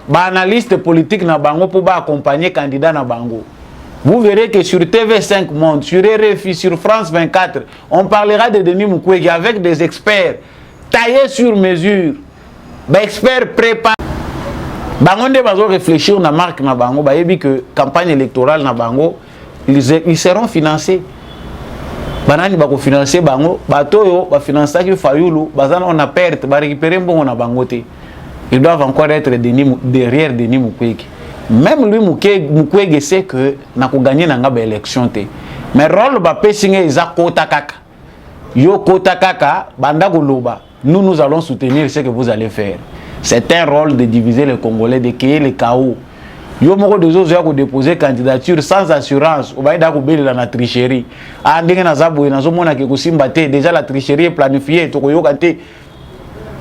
ba analyste politique na bango pour ba accompagner candidat na bango. Vous verrez que sur TV5 Monde, sur RFI, sur France 24, on parlera de Denis Mukwege avec des experts taillés sur mesure. Des experts préparés. Bango nde bazo réfléchir na marque na bango, bayebi que campagne électorale na bango, ils seront financés. Banani bako financer bango, batoyo ba financer ki Fayulu, bazana on a perte, ba récupérer mbongo na bango te. Ils doivent encore être derrière Denis Mukwege. Même lui Mukwege sait que na ko gagner na ngaba élection te. Mais rôle ba pesinga eza kota kaka. Yo kota kaka banda koloba. Nous allons soutenir ce que vous allez faire. C'est un rôle de diviser les Congolais, de créer le chaos. Yo moko de autres ont déposé candidature sans assurance. On va y la tricherie. Ah, ndenge na zabo na zomona ke kusimba te. Déjà la tricherie est planifiée. To koyoka te.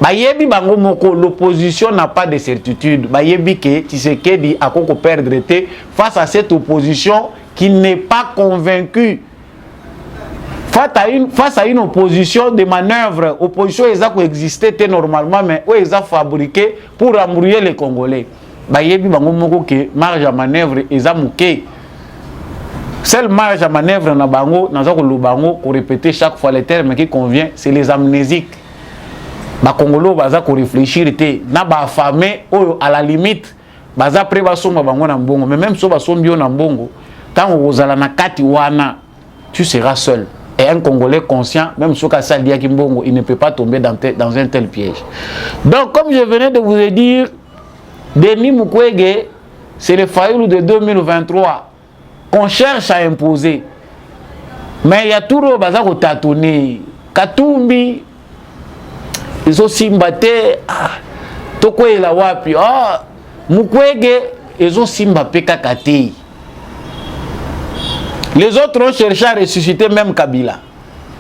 Bayebi bango moko, l'opposition n'a pas de certitude. Bayebi ke Tshisekedi a koko perdre te face à cette opposition qui n'est pas convaincue. Face à une opposition de manœuvre, opposition qui existait normalement, mais où ils ont fabriqué pour embrouiller les Congolais. Bayebi bango moko ke marge à manœuvre eza muke. Seule marge à manœuvre na bango, na zako lo bango ko répéter chaque fois les termes qui convient, c'est les amnésiques. Ba Congolo baza ko réfléchir te na ba affamé oyo à la limite baza pré ba somba bango na mbongo, mais même so ba sombio na mbongo, tant ozala na kati wana, tu seras seul. Et un Congolais conscient, même si Kassalia Kimbongo, il ne peut pas tomber dans un tel piège. Donc, comme je venais de vous le dire, Denis Mukwege, c'est le Fayulu de 2023 qu'on cherche à imposer. Mais il y a tout le bazar au tâtonner. Katumbi, ils ont simbaté, Toko et la wapi, Mukwege, ils ont simbaté kakate. Les autres ont cherché à ressusciter même Kabila.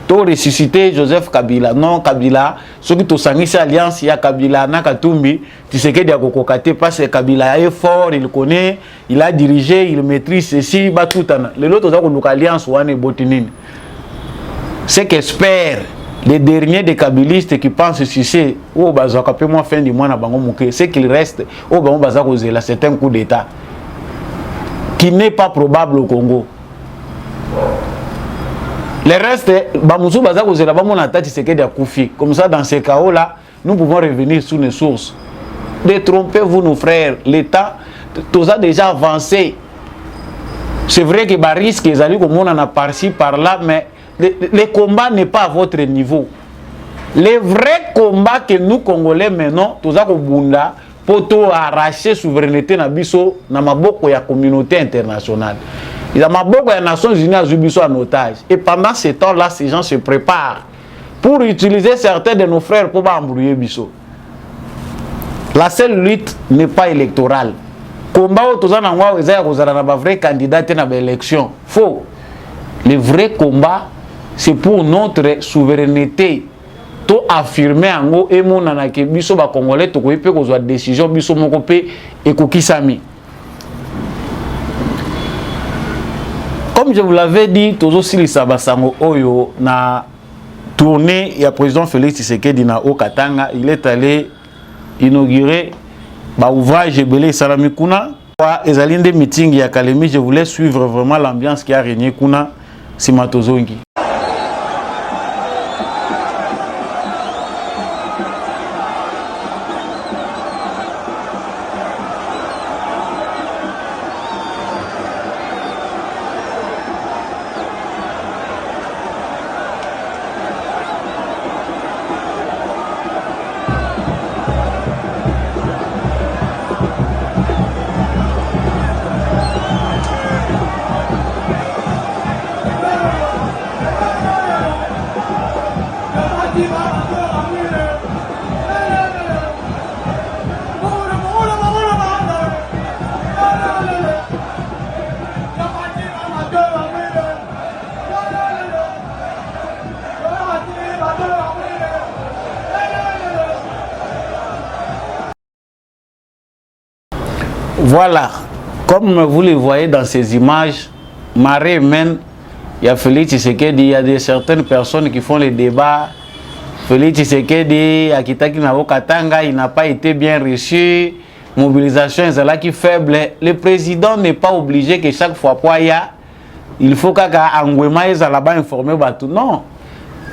To ressusciter Joseph Kabila. Non, Kabila, ceux qui ont signé cette alliance, il y a Kabila, Nakatumbi, tu sais qu'il y a Kokokate, parce que Kabila est fort, il connaît, il a dirigé, il maîtrise ceci, Batutana. Les autres ont une alliance, ou une botinine. C'est qu'espèrent les derniers des Kabilistes qui pensent succès, oh, bazaka peut moi fin du mois na bango mouké, c'est qu'il reste, oh, bango bazaka là, c'est un coup d'état qui n'est pas probable au Congo. Le reste, Bamousou Bazako Zela Bamona Tati Sekedi a Koufi. Comme ça, dans ces cas-là, nous pouvons revenir sur les sources. Détrompez-vous, nos frères. L'État, tout ça déjà avancé. C'est vrai que les risques, ils allaient comme on en a par-ci, par-là, mais le combat n'est pas à votre niveau. Les vrais combats que nous, Congolais, menons, tout ça, Bunda, pour tout arracher la souveraineté dans la communauté internationale. Il y a beaucoup de Nations Unies à Zubiso en otage. Et pendant ce temps-là, ces gens se préparent pour utiliser certains de nos frères pour embrouiller Bisso. La seule lutte n'est pas électorale. Combat où tous en angois, ils ont vrai candidat dans l'élection. Faux. Le vrai combat, c'est pour notre souveraineté. Tout affirmer en haut et mon anake Bisso ba Congolais, tout peut qu'on décision Bisso mon copé et Kokisami. Comme je vous l'avais dit, tous aussi les Sabasango Oyo na tournée, il y a président Félix Tshisekedi na Okatanga, il est allé inaugurer ba ouvrage Belé Salami Kuna. Et à l'une des meetings à Kalemi, je voulais suivre vraiment l'ambiance qui a régné Kuna Simatozongi. Voilà, comme vous le voyez dans ces images, marée humaine, il y a Félix Tshisekedi, il y a certaines personnes qui font les débats. Félix Tshisekedi, Akitaki Katanga, il n'a pas été bien reçu. Mobilisation est là qui faible. Le président n'est pas obligé que chaque fois il faut qu'Angwema est là-bas informer tout. Non.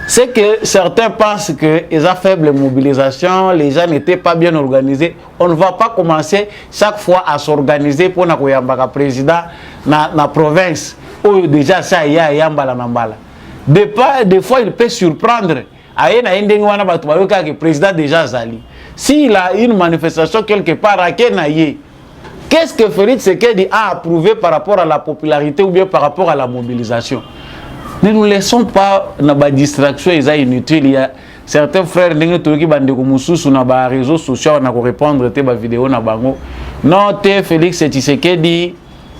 C'est que certains pensent qu'ils ont faible mobilisation, les gens n'étaient pas bien organisés. On ne va pas commencer chaque fois à s'organiser pour le président dans la province où déjà ça y a yambala nambala. Des fois, il peut surprendre. Le président déjà Zali. S'il a une manifestation quelque part, qu'est-ce que Félix Tshisekedi a approuvé par rapport à la popularité ou bien par rapport à la mobilisation? Ne nous laissons pas dans la distraction inutile. Il y a certains frères qui ont sur les réseaux sociaux pour répondre à des vidéos. Non, Félix Tshisekedi,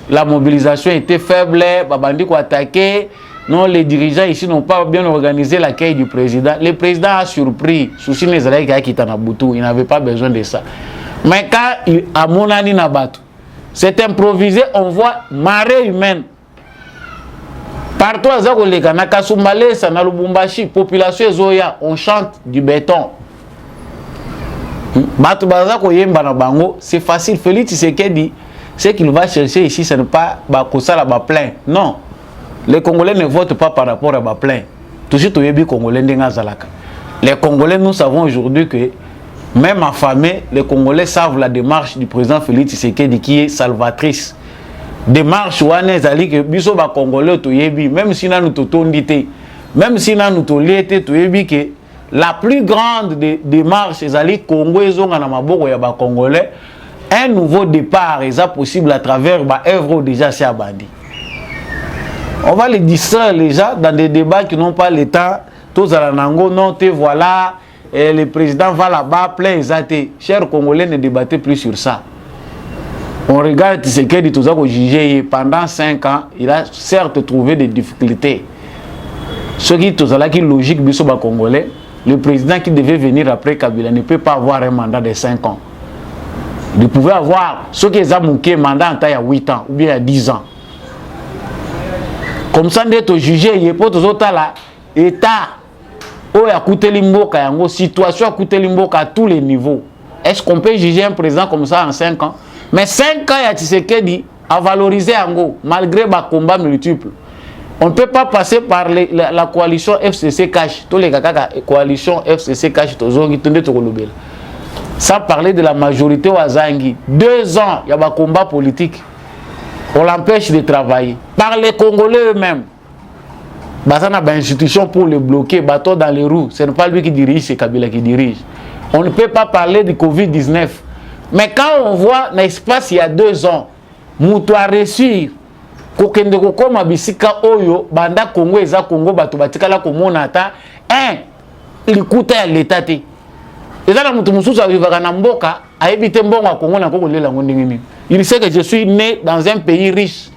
la mobilisation était faible, Babandi ont attaqué. Non, les dirigeants ici n'ont pas bien organisé l'accueil du président. Le président a surpris. Il n'avait pas besoin de ça. Mais quand à Monani Nabatou, c'est improvisé, on voit marée humaine. Partout à Zakoleka, na Kasumbalesa, na Lubumbashi, population Zoya, on chante du béton. C'est facile. Félix Tshisekedi, ce qu'il va chercher ici, ce n'est pas Bakosala Baplain. Non. Les Congolais ne votent pas par rapport à Baplain. Toujours les Congolais n'engazalaka. Les Congolais, nous savons aujourd'hui que même affamés, les Congolais savent la démarche du président Félix Tshisekedi qui est salvatrice. Démarche wane zali que biso ba Congolais toyebi, même si nous totondité, même si nous toliete toyebi que la plus grande démarche zali Congo ezonga na maboko ya ba Congolais, un nouveau départ est possible à travers ba œuvre déjà c'est abandi. On va les distraire les gens dans des débats qui n'ont pas le temps. Tous à la nango non te voilà et le président va là-bas plein exaté. Chers Congolais, ne débattez plus sur ça. On regarde ce qu'il dit, tout ça, jugé pendant 5 ans, il a certes trouvé des difficultés. Ce qui est logique, biso Congolais, le président qui devait venir après Kabila ne peut pas avoir un mandat de 5 ans. Il pouvait avoir ce qui est manqué mandat il y a 8 ans ou bien il y a 10 ans. Comme ça, d'être jugé, il y a pas tout ça là, État, où a coûté l'imboka, la situation a coûté l'imboka à tous les niveaux. Est-ce qu'on peut juger un président comme ça en 5 ans? Mais 5 ans, il y a Tshisekedi à valoriser Ango, malgré les combats multiples. On ne peut pas passer par la coalition FCC Cash. Tous les gars, coalition FCC Cash, sans parler de la majorité au Azangi. 2 ans, il y a des combats politiques. On l'empêche de travailler. Par les Congolais eux-mêmes. Il y a une institution pour le bloquer, bâton dans les roues. Ce n'est pas lui qui dirige, c'est Kabila qui dirige. On ne peut pas parler du Covid-19. Mais quand on voit l'espace il y a 2 ans, Moutou a reçu Kokendeko Koma Bisika Oyo, Banda Congo Eza Congo, Batu Batikala Komonata, il coûte à l'État. Et là, Moutou Moussou a vécu à Mboka, a évité Mbongo à Congo, il sait que je suis né dans un pays riche.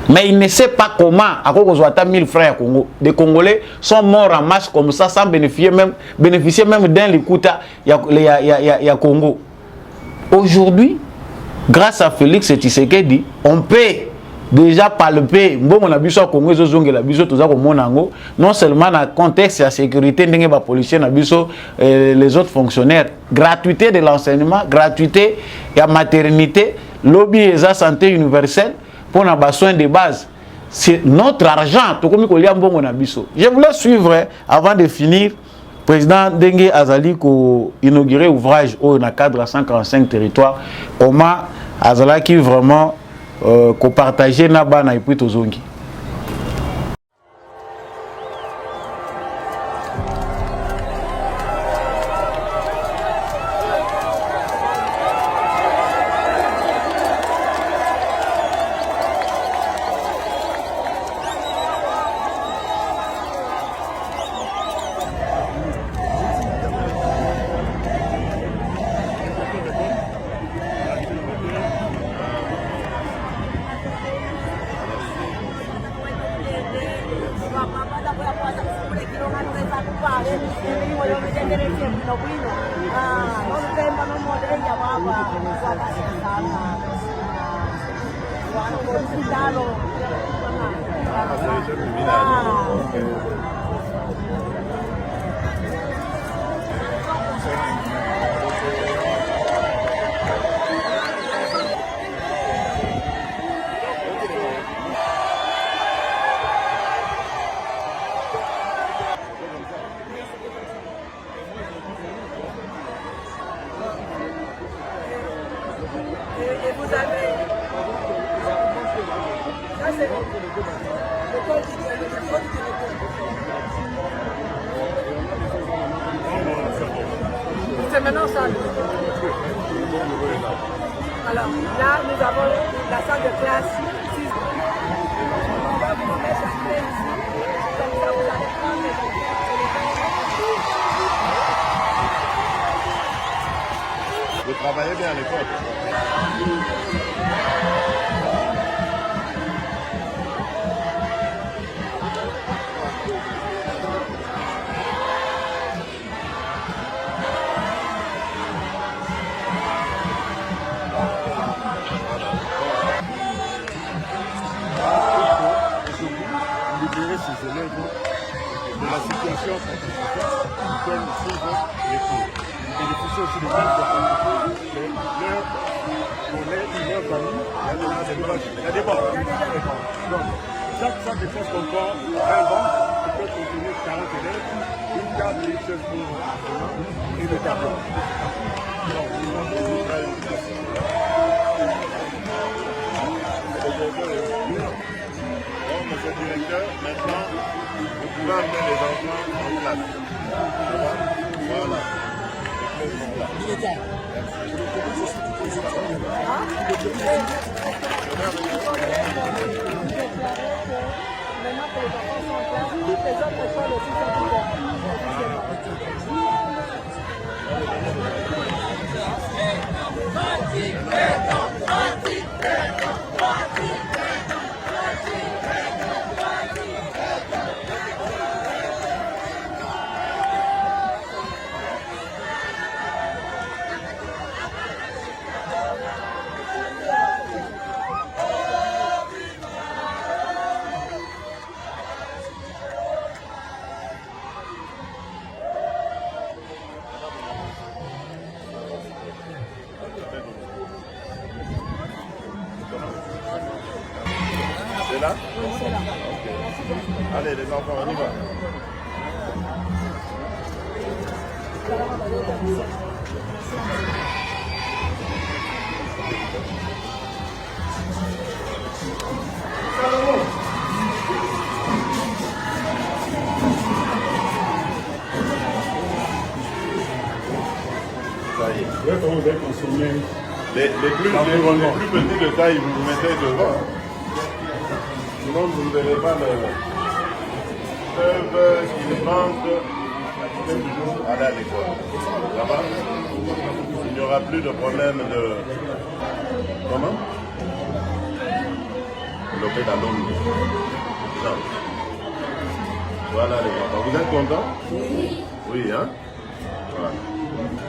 Mais il ne sait pas comment, à quoi on a 1000 francs à Congo. Des Congolais sont morts en masse comme ça, sans bénéficier même d'un Likuta, il y a Congo. Aujourd'hui, grâce à Félix Tshisekedi, on peut déjà palper. Bon, on a vu ça au Congo, non seulement dans le contexte de la sécurité, les policiers, les autres fonctionnaires. Gratuité de l'enseignement, gratuité de la maternité, lobby et la santé universelle pour nos besoins de base. C'est notre argent. Je voulais suivre avant de finir. Président Dengue Azali ko inauguré ouvrage dans le cadre de 145 territoires. Comment Azala qui vraiment ko partager naba na ipuito zongi. C'est maintenant ça. Alors là, nous avons la salle de classe 6. On va vous mettre la clé ici. Comme ça, vous allez prendre les enfants. Vous travaillez bien à l'école. Libérer ces élèves de la situation auquel ils sont les cours. Bénéficier aussi des mêmes opportunités, leurs familles, il y a des banques. Donc, chaque défense qu'on prend, 20 banques, on peut contenir 40 élèves, une table et une chaise pour l'enseignant et le tableau. Donc, nous Bon, monsieur le directeur, maintenant, vous pouvez amener les enfants en classe. Voilà. Maintenant que les enfants sont en classe, toutes les autres écoles aussi sont C'est là? Ok. Allez, les enfants, on y va. Ça y est. vous êtes consommé. Les plus petits de taille, vous vous mettez devant. Sinon, vous ne verrez pas le peuvent, ils rentrent, toujours aller à l'école. Là-bas, il n'y aura plus de problème de... Comment? Lopé d'Alonde. Non. Voilà les enfants. Vous êtes contents? Oui. Oui, hein? Voilà.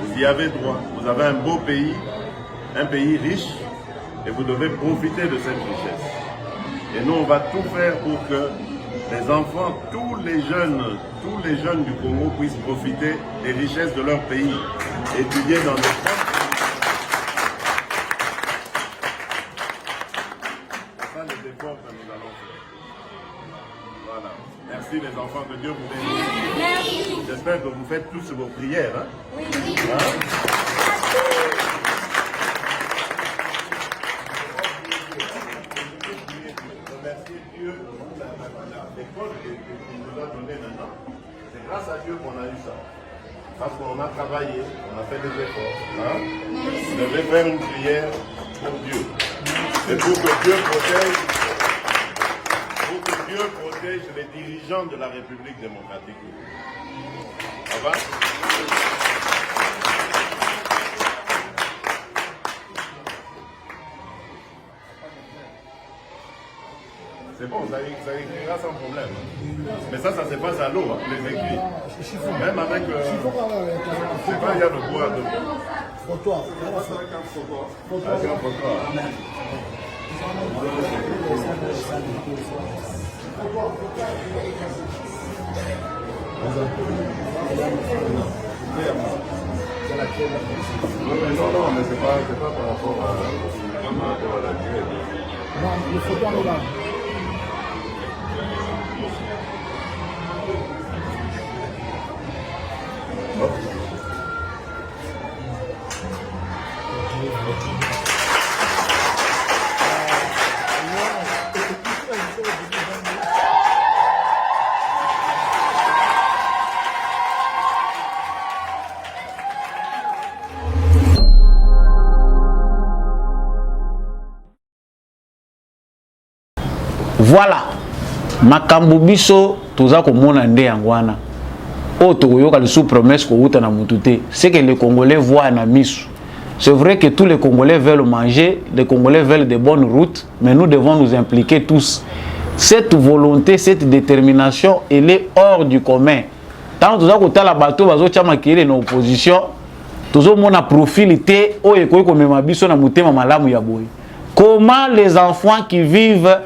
Vous y avez droit. Vous avez un pays riche, et vous devez profiter de cette richesse. Et nous, on va tout faire pour que les enfants, tous les jeunes du Congo puissent profiter des richesses de leur pays, étudier dans des grands pays. C'est ça les efforts que nous allons faire. Voilà. Merci les enfants, que Dieu vous bénisse. Merci. J'espère que vous faites tous vos prières. Hein? Oui. Hein? L'école qu'il nous a donné maintenant, c'est grâce à Dieu qu'on a eu ça. Parce qu'on a travaillé, on a fait des efforts. Hein? Vous devez faire une prière pour Dieu. Et pour que Dieu protège les dirigeants de la République démocratique. Ça va? C'est bon, ça écrira sans problème. Mais ça se passe à l'eau, hein, les écrits. Même avec... c'est pas, il y a le bois de... Frottoir. Avec un frottoir. Non, mais c'est pas par rapport à la durée. Non, le frottoir est là. Voilà. Makambo biso toza komona nde yangwana. O tokoyoka le sous promesse ko uta na mutute. C'est que les Congolais voient na misu. C'est vrai que tous les Congolais veulent manger, les Congolais veulent de bonnes routes, mais nous devons nous impliquer tous. Cette volonté, cette détermination, elle est hors du commun. Tant que nous avons la bateau, nous avons nos oppositions, nous avons un profilité, comment les enfants qui vivent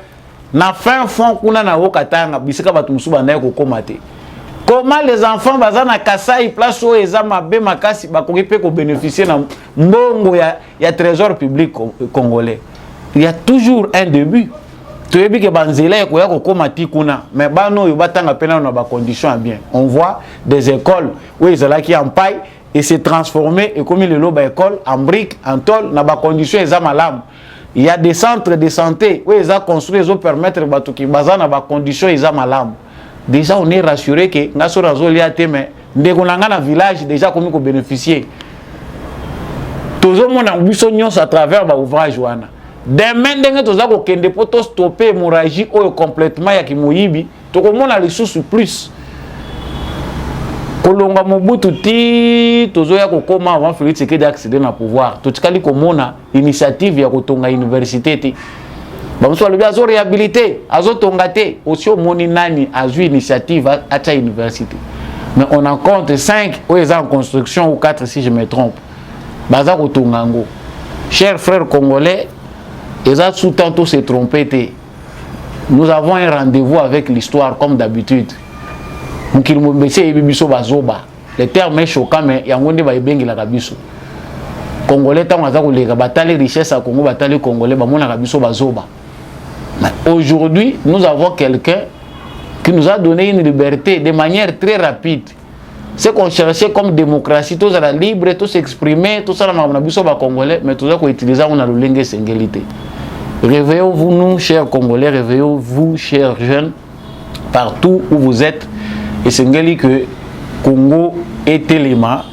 na fin fond kuna na okatanga bisika batu musuba na ko komate. Comment les enfants bazana Kasai place où eza mabe makasi bakoki pe ko bénéficier na mbongo ya trésor public congolais. Il y a toujours un début. Tu es que banzela ko ya ko komati kuna mais bano yo batanga pena na ba conditions bien. On voit des écoles où ils là qui en paille et s'est transformé et comme le loba école en briques en tôle na ba conditions eza malamu. Il y a des centres de santé où ils ont construit, ils ont permettre batu ki bazana ba conditions eza malamu. Déjà on est rassuré que ngaso razoli ate mais ndeko nanga na village déjà comme ko bénéficier. Toujours mon ambition à travers ba ouvrage wana. Demain ndenge toza ko kende poto stopper hémorragie ou complètement ya kimoyibi, to komona les sous plus. Kolonga Mobutu ti tozo ya kokoma avant Félix Tshisekedi d'accéder na pouvoir. Totikali komona initiative ya kotonga université ti. Bamuso le azo réhabilité, azo tongate, aussi au moni nani azu initiative à ta université. Mais on en compte 5 ou ils en construction ou 4 si je me trompe. Baza kotongango. Chers frères congolais, ils ont tout temps se trompé. Nous avons un rendez-vous avec l'histoire comme d'habitude. Le terme est choquant, mais il y a un peu de rabiso. Congolais, tant que les batailles richesses à Congo, batailles congolais, aujourd'hui, nous avons quelqu'un qui nous a donné une liberté de manière très rapide. Ce qu'on cherchait comme démocratie, tout ça libre, tout s'exprimer, tout ça, congolais, mais tout ça qu'on utilise, on a le lingue singulité. Réveillez-vous, nous, chers Congolais, réveillez-vous, chers jeunes, partout où vous êtes. Et c'est que Congo est téléma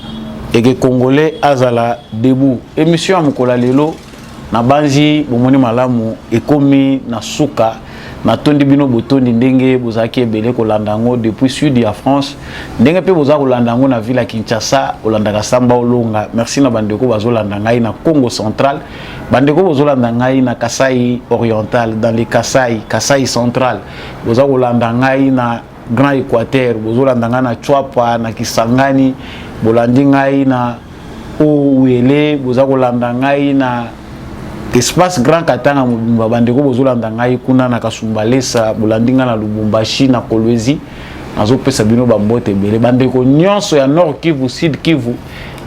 et que Congolais azala debout. Émission Amukola Lelo, na banzi, bomoni malamu, ekomi, na suka, na tondi bino botondi ndenge, bozaki ebele kolandango depuis sud de France. Ndenge pe bozaki kolandango na ville à Kinshasa, Olandaka Samba Olonga. Merci na bandeko bazolandangai na Congo central. Bandeko bozolandangai na Kasai oriental, dans les Kasai central. Bozaki kolandangai na Grand Équateur, bozolandanga na Chwapa, na Kisangani, bolandingai na Ouele, bozakolandangai na espace Grand Katanga mobimba bandeko bozolandangai kuna na Kasumbalesa, bolandinga na Lubumbashi na Kolwezi, nazopesa bino bambote bele bandeko nyonso ya Nord Kivu, Sud Kivu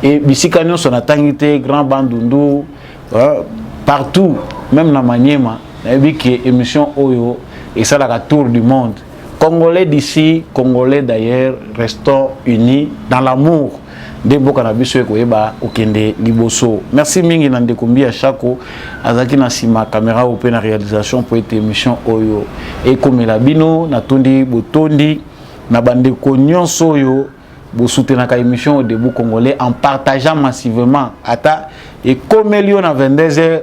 et bisika nyonso na Tangite, Grand Bandundu, partout, même na Maniema, na ebiki émission Oyo et ça la tour du monde. Congolais d'ici, Congolais d'ailleurs, restons unis dans l'amour de Bokanabiso Ekoyeba Okende Liboso. Merci mingi na ndekombi à Chako azaki na sima caméra open na réalisation pour cette émission Oyo et comme la bino na tondi botondi na bandeko nyonso oyo bo soutenaka émission au début congolais en partageant massivement ata et comme lion na 22h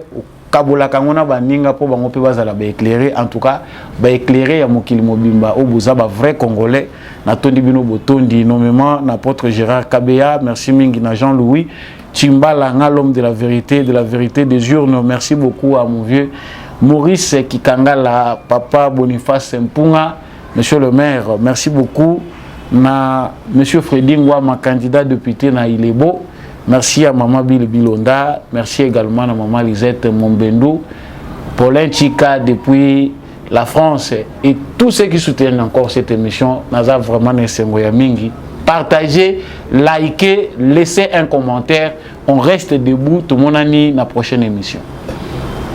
Kabola Kangona baninga po bango pe bazala ba éclairer en tout cas ba éclairer ya mokili mobimba o boza ba vrai congolais na tondi bino botondi nommément n'apôtre Gérard Kabeya, merci mingi na Jean-Louis Chimbala nga l'homme de la vérité des urnes. Merci beaucoup à mon vieux Maurice Kikangala, papa Boniface Mpunga, monsieur le maire, merci beaucoup na monsieur Freddy Ngwa, candidat député na Ilebo. Merci à maman Bill Bilonda, merci également à maman Lisette Mombendo, Paulin Chika depuis la France et tous ceux qui soutiennent encore cette émission. Nous avons vraiment un mingi. Partagez, likez, laissez un commentaire. On reste debout. Tout le monde a la prochaine émission.